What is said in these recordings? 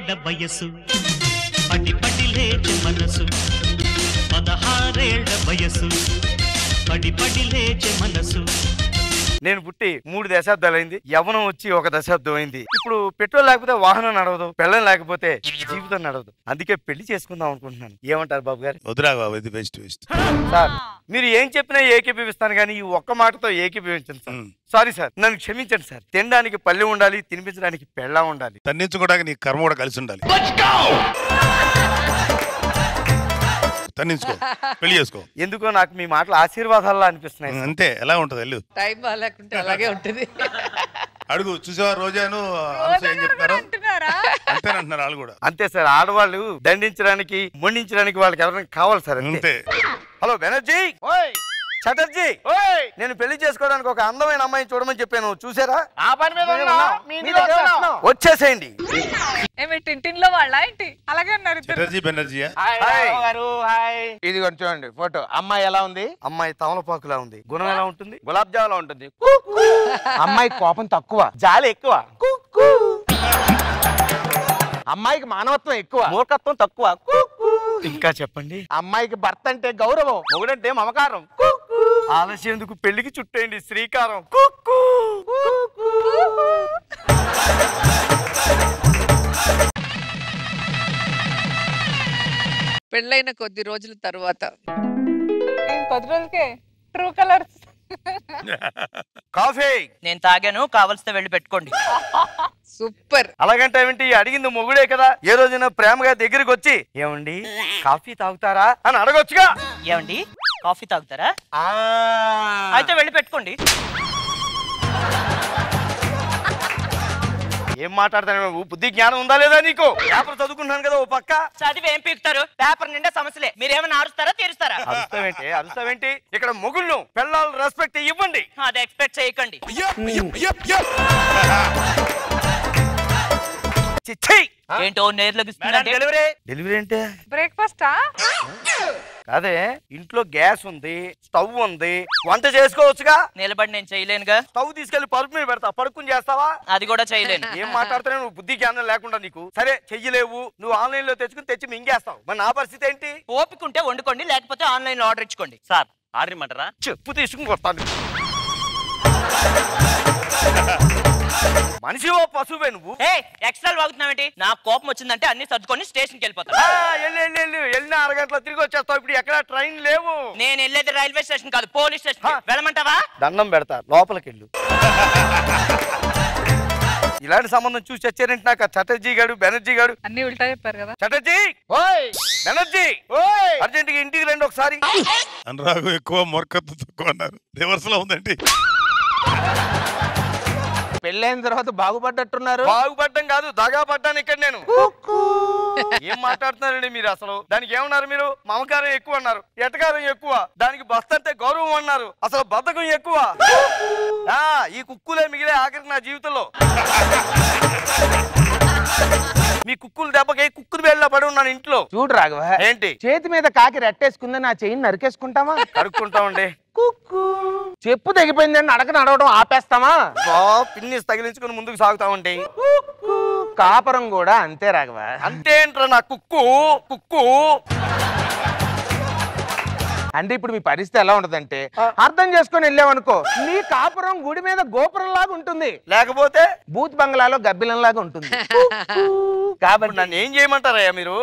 16 వయసు పడి పడి లేచే మనసు 16 వయసు పడి పడి లేచే మనసు నేను పుట్టి 3 దశాబ్దాలైంది యవ్వనం వచ్చి 1 దశాబ్దం అయింది ఇప్పుడు పెట్రోల్ లేకపోతే వాహనం నడవదు పెళ్ళం లేకపోతే జీవితం నడవదు అందుకే పెళ్లి చేసుకుందాం అనుకుంటున్నాను ఏమంటారు బాబు గారు వద్దురా బాబు ఇది బెస్ట్ సార్ మీరు ఏం చెప్పినా ఏకీభవిస్తాను కానీ ఈ ఒక్క మాటతో ఏకీభవించండి సార్ సారీ సార్ నన్ను క్షమించండి సార్ తినడానికి పల్లె ఉండాలి తినిపించడానికి పెళ్ళం ఉండాలి తన్నించుకోవడానికి నీ కర్మ కూడా కలిసి ఉండాలి తన్నించుకో పెళ్లి చేసుకో ఎందుకో నాకు మీ మాటలు ఆశీర్వాదాల్లో అనిపిస్తున్నాయి అంతే ఎలా ఉంటది వెళ్ళు టైం బాగాలేకుంటే అలాగే ఉంటది అడుగు చూసావా రోజాను ఏం చెప్తారు అంతేనంటున్నారు వాళ్ళు కూడా అంతే సార్ ఆడవాళ్ళు దండించడానికి మొండించడానికి వాళ్ళకి ఎవరైనా కావాలి సార్ అంతే హలో బెనర్జీ చటర్జీ నేను పెళ్లి చేసుకోవడానికి ఒక అందమైన అమ్మాయిని చూడమని చెప్పాను చూసారా ఆ పని మీద వచ్చేసేయండి టింటిన్లో వాళ్ళ ఏంటి అలాగే ఉన్నారు చటర్జీ బెనర్జీయా ఇది కొంచెం చూడండి ఫోటో అమ్మాయి ఎలా ఉంది అమ్మాయి తమలపాకులా ఉంది గుణం ఎలా ఉంటుంది గులాబ్ జాములా ఉంటుంది అమ్మాయి కోపం తక్కువ జాలి ఎక్కువ అమ్మాయికి మానవత్వం ఎక్కువ మూర్ఖత్వం తక్కువ ఇంకా చెప్పండి అమ్మాయికి భర్త అంటే గౌరవం మొగుడంటే మమకారం ఆలస్యం ఎందుకు పెళ్లికి చుట్టేయండి శ్రీకారం పెళ్ళైన కొద్ది రోజుల తర్వాత 10 రోజులకే ట్రూ కలర్స్ కాఫీ నేను తాగాను కావలసితే వెళ్ళి పెట్టుకోండి సూపర్ అలాగంటే ఏమిటి అడిగింది మొగుడే కదా ఏ రోజైనా ప్రేమగా దగ్గరికి వచ్చి ఏమండి కాఫీ తాగుతారా అని అడగొచ్చుగా ఏమండి కాఫీ తాగుతారా అయితే వెళ్ళి పెట్టుకోండి ఏం మాట్లాడతాను బుద్ధి జ్ఞానం ఉందా లేదా నీకు పేపర్ చదువుకుంటున్నాను కదా ఓ పక్క చదివి ఏం పీకుతారు పేపర్ నిండా సమస్యలే మీరేమైనా అరుస్తారా తీరుస్తారా అరుస్తావేంటి ఇక్కడ మొగుళ్ళు పిల్లలు రెస్పెక్ట్ ఇవ్వండి అది ఎక్స్పెక్ట్ చేయకండి ఏంటో నేర్లోకి డెలివరీ అంటే బ్రేక్ఫాస్టా అదే ఇంట్లో గ్యాస్ ఉంది స్టవ్ ఉంది వంట చేసుకోవచ్చుగా నిలబడి నేను చేయలేనుగా స్టవ్ తీసుకెళ్లి పరుపు మీద పెడతా పడుకుని చేస్తావా అది కూడా చేయలేను ఏం మాట్లాడుతున్నావు నువ్వు బుద్ధి జ్ఞానం లేకుండా నీకు సరే చెయ్యలేవు నువ్వు ఆన్లైన్ లో తెచ్చుకుని తెచ్చి మింగేస్తావు మరి నా పరిస్థితి ఏంటి ఓపికంటే వండుకోండి లేకపోతే ఆన్లైన్ లో ఆర్డర్ ఇచ్చుకోండి సార్ ఆర్డర్ ఇమ్మంటారా చెప్పు తీసుకుని వస్తాను మనిషి ఓ పశువే నువ్వు ఎక్స్ట్రా వాగుతున్నావేంటి నాకు కోపం వచ్చిందంటే అన్ని సర్దుకొని స్టేషన్కి వెళ్ళిపోతా వెళ్ళిన అరగంటలో తిరిగి వచ్చేస్తావు ఇప్పుడు ఎక్కడ ట్రైన్ లేవు నేను వెళ్ళేది రైల్వే స్టేషన్ కాదు పోలీస్ స్టేషన్ వెళ్ళమంటావా దండం పెడతా లోపలికి వెళ్ళు ఇలాంటి సంబంధం చూసి వచ్చారంటే నాకు చటర్జీ గారు బెనర్జీ గారు అన్ని ఉల్టా చెప్పారు కదా చటర్జీ బెనర్జీ అర్జెంట్ గా ఇంటికి రండి ఒకసారి అనురాగు ఎక్కువ మొరకత్తు తక్కువ అన్నారు రివర్స్ లో ఉందండి పెళ్ళైన తర్వాత బాగుపడ్డట్టున్నారు బాగుపడ్డం కాదు దగా పడ్డాను ఇక్కడ నేను ఏం మాట్లాడుతున్నారండి మీరు అసలు దానికి ఏమన్నారు మీరు మమకారం ఎక్కువ అన్నారు ఎటకారం ఎక్కువ దానికి బస్తంటే గౌరవం అన్నారు అసలు బద్ధకం ఎక్కువ ఈ కుక్కులే మిగిలే ఆఖరికి నా జీవితంలో మీ కుక్కులు దెబ్బకి కుక్కులు వేళ్ళ పడి ఉన్నాను ఇంట్లో చూడు రాఘవ ఏంటి చేతి మీద కాకి రెట్టేసుకుందని నా చెయ్యి నరికేసుకుంటామా కరుక్కుంటామండి చెప్పు తెగిపోయిందని అడగ నడవడం ఆపేస్తామా పిన్ని తగిలించుకుని ముందుకు సాగుతామండి కాపురం కూడా అంతే రాఘవ అంతేంట్రా నా కుక్కు కుక్కు అంటే ఇప్పుడు మీ పరిస్థితి ఎలా ఉంటదంటే అర్థం చేసుకొని వెళ్ళామనుకో నీ కాపురం గుడి మీద గోపురం లాగా ఉంటుంది లేకపోతే బూత్ బంగ్లాలో గబ్బిలం లాగా ఉంటుంది కాబట్టి నన్ను ఏం చేయమంటారయ్యా మీరు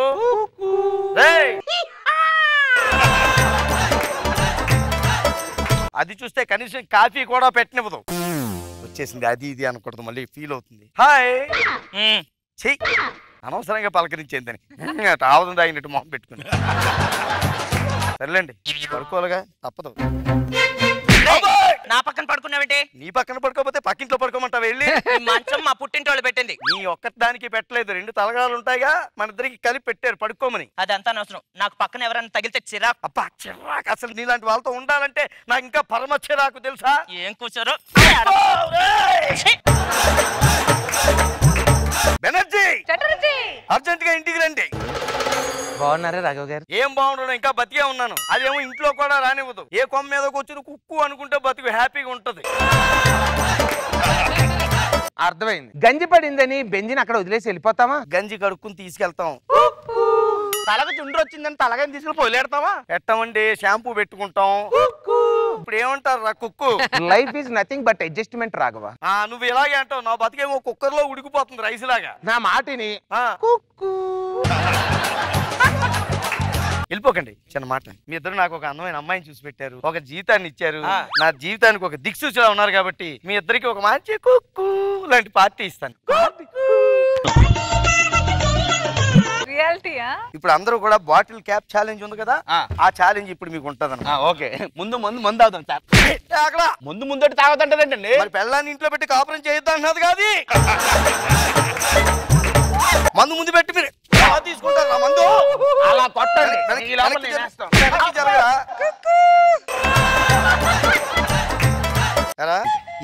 అది చూస్తే కనీసం కాఫీ కూడా పెట్టనివ్వదు వచ్చేసింది అది ఇది అనకూడదు మళ్ళీ ఫీల్ అవుతుంది హాయ్ చెయ్యి అనవసరంగా పలకరించేందని ఆవదం తాగినట్టు మొహం పెట్టుకుని సర్లేండి పడుకోవాలిగా తప్పదు నా పక్కన పడుకున్నావేంటి నీ పక్కన పడుకోకపోతే పక్కింట్లో పడుకోమంటావు వెళ్ళి మంచం మా పుట్టింటి వాళ్ళు పెట్టింది నీ ఒక్కటి దానికి పెట్టలేదు 2 తలగాలు ఉంటాయిగా మన ఇద్దరికి కలిపి పెట్టారు పడుకోమని అదంతా అవసరం నాకు పక్కన ఎవరైనా తగిలితే చిరాకు అబ్బా చిరాకు అసలు నీలాంటి వాళ్ళతో ఉండాలంటే నాకు ఇంకా పరమ చిరాకు తెలుసా ఏం కూర్చోరు బెనర్జీ అర్జెంట్ గా ఇంటికి రండి బాగున్నారా రాఘవ్ గారు ఏం బాగుండడం ఇంకా బతికే ఉన్నాను అదేమో ఇంట్లో కూడా రానివ్వదు ఏ కొమ్మ మీద కూర్చుని కుక్కు అనుకుంటే బతుకు హ్యాపీగా ఉంటది అర్థమైంది. గంజి పడిందని బెంజిని అక్కడ వదిలేసి వెళ్ళిపోతామా? గంజి కడుక్కుని తీసుకెళ్తాం. తలకు చుండ్రు వచ్చిందని తలగని తీసుకుని పొలేడతావా? పెట్టమండి, షాంపూ పెట్టుకుంటాం. ఇప్పుడు ఏమంటారు రా కుక్కు? Life is nothing but adjustment Raghava. నువ్వు ఇలాగే అంటావు. నా బతికేమో కుక్కర్ లో ఉడికిపోతుంది రైస్ లాగా. నా మాటిని వెళ్ళిపోకండి. చిన్న మాట, మీ ఇద్దరు నాకు ఒక అందమైన అమ్మాయిని చూసి పెట్టారు, ఒక జీవితాన్ని ఇచ్చారు. నా జీవితానికి ఒక దిక్సూచిలా ఉన్నారు కాబట్టి మీ ఇద్దరికి ఒక మంచి కుక్కు లాంటి పార్టీ ఇస్తాను. రియాలిటీయా? ఇప్పుడు అందరూ కూడా బాటిల్ క్యాప్ ఛాలెంజ్ ఉంది కదా, ఆ ఛాలెంజ్ ఇప్పుడు మీకు ఉంటది. ఓకే, ముందు తాగుతాం సార్. అక్కడ ముందు తాగుతుంటదండి. మరి పెళ్ళాన్ని ఇంట్లో పెట్టి కాపురం చేయొద్దు అన్నది కాదు. మందు ముందు పెట్టి మీరు తీసుకుంటారు. మందు అలా కొట్టండి.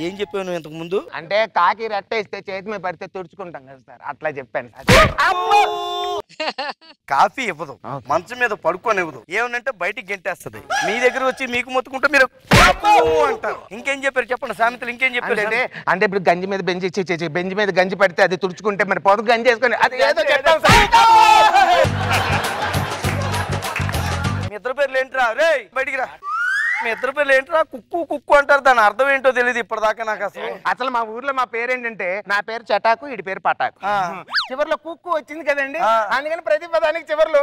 ఏం చెప్పావు నువ్వు ఇంతకు ముందు? అంటే కాకి రెట్ట ఇస్తే చేతి మీద పడితే తుడుచుకుంటాం కదా సార్, అట్లా చెప్పాను. కాఫీ ఇవ్వదు, మంచం మీద పడుకొని ఇవ్వదు, ఏమనంటే బయటికి గెంటేస్తుంది. మీ దగ్గర వచ్చి మీకు మొత్తుకుంటే మీరు అంటారు. ఇంకేం చెప్పారు చెప్పండి సామెతలు, ఇంకేం చెప్పారు? అంటే ఇప్పుడు గంజి మీద బెంజి మీద గంజి పడితే అది తుడుచుకుంటే మరి పొదుగు గంజి వేసుకొని అది ఏదో చెప్తాం సార్. మీ ఇద్దరు పేర్లు ఏంట్రా? రే బయటికి రా. మీ ఇద్దరు పేర్లు ఏంట్రా? కుక్కు కుక్కు అంటారు, దాని అర్థం ఏంటో తెలియదు ఇప్పటిదాకా నాకు. అసలు మా ఊర్లో మా పేరు ఏంటంటే, నా పేరు చటాకు, వీడి పేరు పటాకు. చివర్లో కుక్కు వచ్చింది కదండి, అందుకని ప్రతి పదానికి చివర్లో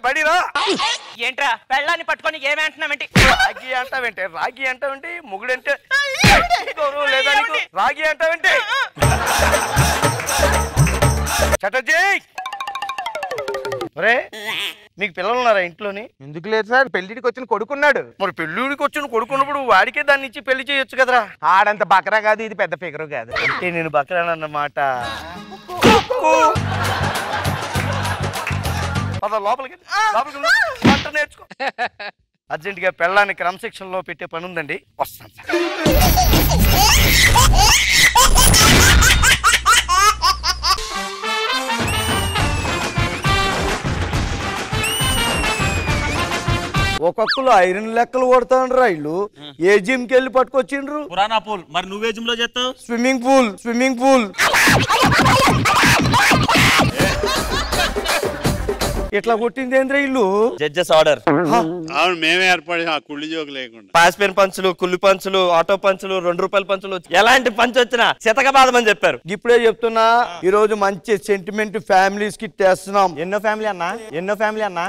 బడిరా. ఏంట్రా పెళ్ళాన్ని పట్టుకొని ఏమంటున్నావేంటి? రాగి అంటావేంటి? రాగి అంటావేంటి? మొగుడంటే గౌరవం లేదా నీకు? రాగి అంటావేంటి? చటర్జీ, మీకు పిల్లలు ఉన్నారా ఇంట్లోని? ఎందుకు లేదు సార్, పెళ్లిడికి వచ్చిన కొడుకున్నాడు. మరి పెళ్ళిడికి వచ్చిన కొడుకున్నప్పుడు వాడికే దాన్ని ఇచ్చి పెళ్లి చేయొచ్చు కదరా. ఆడంత బకరా కాదు, ఇది పెద్ద ఫిగరు కాదు. అంటే నేను బకరానన్నమాట. లోపలికి వంట నేర్చుకో. అర్జెంట్ గా పెళ్ళాన్ని క్రమశిక్షణ లో పెట్టే పని ఉందండి, వస్తాను సార్. ఒక్కొక్కరు ఐరన్ లెక్కలు కొడతాండ్రు. ఇల్లు ఏ జిమ్ కి వెళ్ళి పట్టుకొచ్చిండ్రు? పురాణా పూల్. మరి నువ్వే జిమ్ లో చేస్తావు? Swimming pool. స్విమ్మింగ్ పూల్ ఇట్లా కొట్టింది ఏంద్ర ఇల్లు? Judges order. అవును, మేమే ఏర్పడి ఆ కుళ్ళి జోకు లేకుండా పాస్పెన్ పంచులు, కుళ్ళు పంచులు, ఆటో పంచులు, 2 రూపాయల పంచులు, ఎలాంటి పంచు వచ్చినా చితక బాధమని చెప్పారు. ఇప్పుడే చెప్తున్నా, ఈ రోజు మంచి సెంటిమెంట్ ఫ్యామిలీస్ కి తెస్తున్నాం. ఎన్నో ఫ్యామిలీ అన్నా?